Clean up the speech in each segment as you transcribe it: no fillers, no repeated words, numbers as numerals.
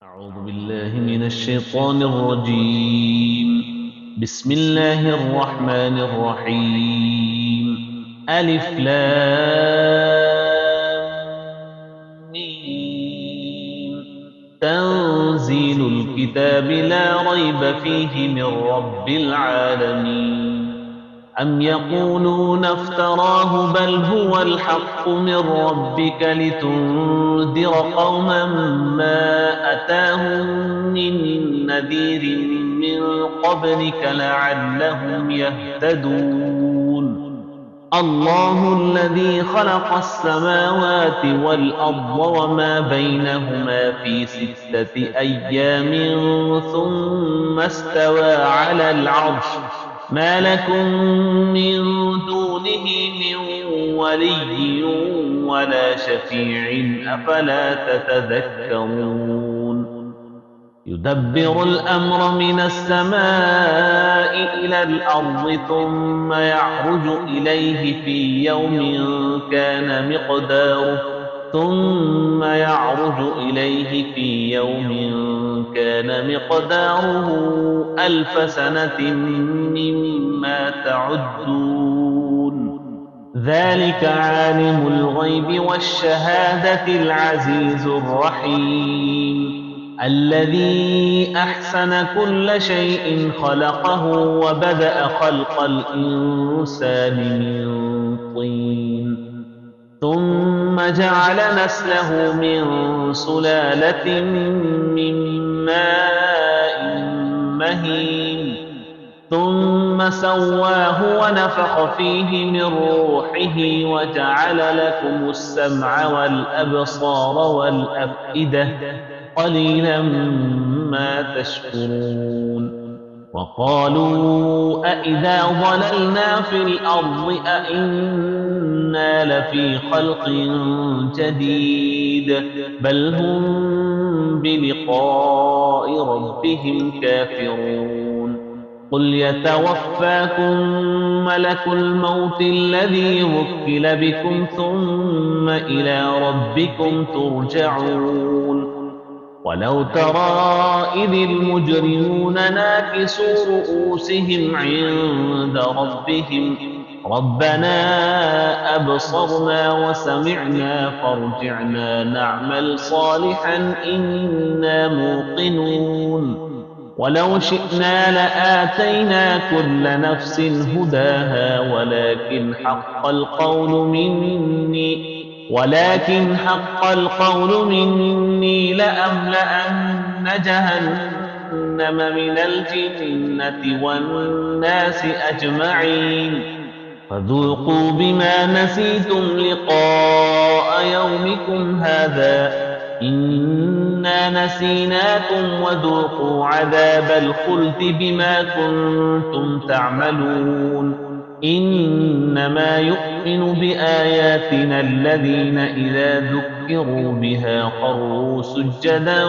أعوذ بالله من الشيطان الرجيم. بسم الله الرحمن الرحيم. ألف لام ميم. تنزيل الكتاب لا ريب فيه من رب العالمين. أم يقولون افتراه بل هو الحق من ربك لتنذر قوما ما أتاهم من نذير من قبلك لعلهم يهتدون. الله الذي خلق السماوات والأرض وما بينهما في 6 أيام ثم استوى على العرش. ما لكم من دونه من ولي ولا شفيع أفلا تتذكرون. يدبر الأمر من السماء إلى الأرض ثم يعرج إليه في يوم كان مقداره 1000 سنة مما تعدون. ذلك عالم الغيب والشهادة العزيز الرحيم. الذي أحسن كل شيء خلقه وبدأ خلق الإنسان من طين ثم جعل نسله من سلالة من ماء مهين ثم سواه ونفخ فيه من روحه وجعل لكم السمع والأبصار والأفئدة قليلا ما تشكرون. وقالوا أإذا ضللنا في الأرض أإنا لفي خلق جديد بل هم بلقاء ربهم كافرون. قل يتوفاكم ملك الموت الذي وكل بكم ثم إلى ربكم ترجعون. ولو ترى إذ المجرمون ناكسوا رؤوسهم عند ربهم ربنا أبصرنا وسمعنا فارجعنا نعمل صالحا إنا موقنون. ولو شئنا لآتينا كل نفس هداها ولكن حق القول مني لأملأن جهنم من الجنة والناس أجمعين. فذوقوا بما نسيتم لقاء يومكم هذا إنا نسيناكم وذوقوا عذاب الخلد بما كنتم تعملون. إنما يؤمن بآياتنا الذين إذا ذكروا بها خروا سجدا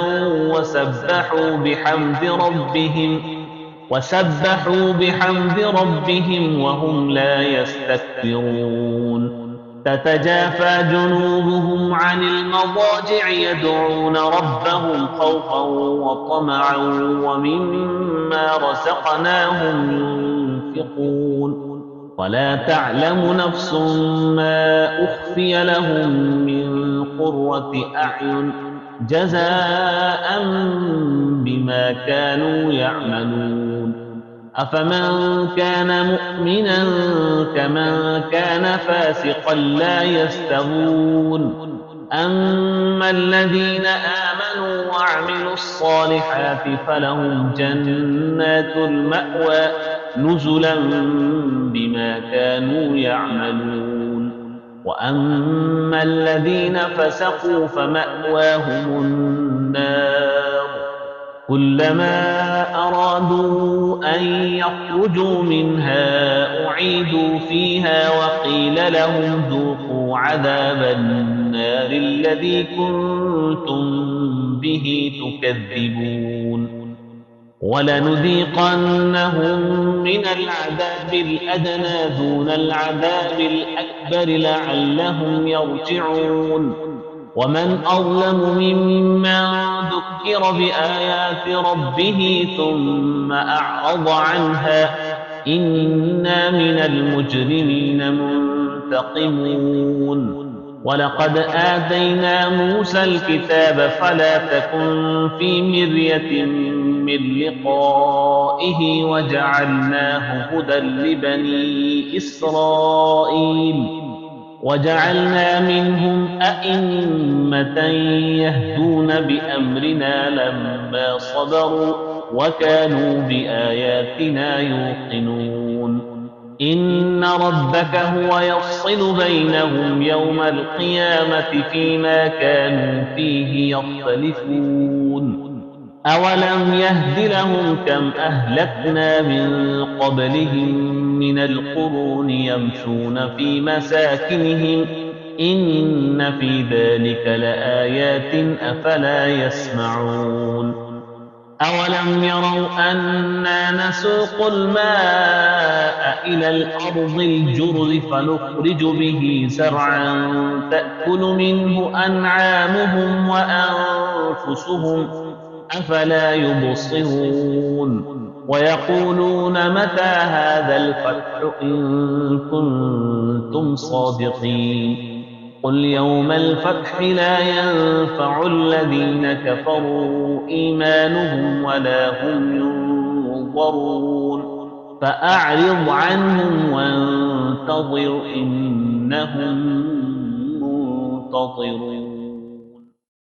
وسبحوا بحمد ربهم وهم لا يستكبرون. تتجافى جنوبهم عن المضاجع يدعون ربهم خوفا وطمعا ومما رزقناهم ينفقون. ولا تعلم نفس ما أخفي لهم من قرة أعين جزاء بما كانوا يعملون. أفمن كان مؤمنا كمن كان فاسقا لا يستوون. أما الذين آمنوا وعملوا الصالحات فلهم جنات المأوى نزلا بما كانوا يعملون. وأما الذين فسقوا فمأواهم النار كلما أرادوا أن يخرجوا منها أعيدوا فيها وقيل لهم ذوقوا عذاب النار الذي كنتم به تكذبون. ولنذيقنهم من العذاب الأدنى دون العذاب الأكبر لعلهم يرجعون. ومن أظلم ممن ذكر بآيات ربه ثم أعرض عنها إنا من المجرمين منتقمون ولقد آتينا موسى الكتاب فلا تكن في مرية من لقائه وجعلناه هدى لبني إسرائيل وجعلنا منهم أئمة يهدون بأمرنا لما صبروا وكانوا بآياتنا يوقنون إن ربك هو يفصل بينهم يوم القيامة فيما كانوا فيه يختلفون أولم يهد لهم كم أهلكنا من قبلهم من القرون يمشون في مساكنهم إن في ذلك لآيات أفلا يسمعون أولم يروا أنا نسوق الماء إلى الأرض الجرز فنخرج به زرعا تأكل منه أنعامهم وأنفسهم أفلا يبصرون ويقولون متى هذا الفتح إن كنتم صادقين قل يوم الفتح لا ينفع الذين كفروا إيمانهم ولا هم ينظرون فأعرض عنهم وانتظر إنهم منتظرون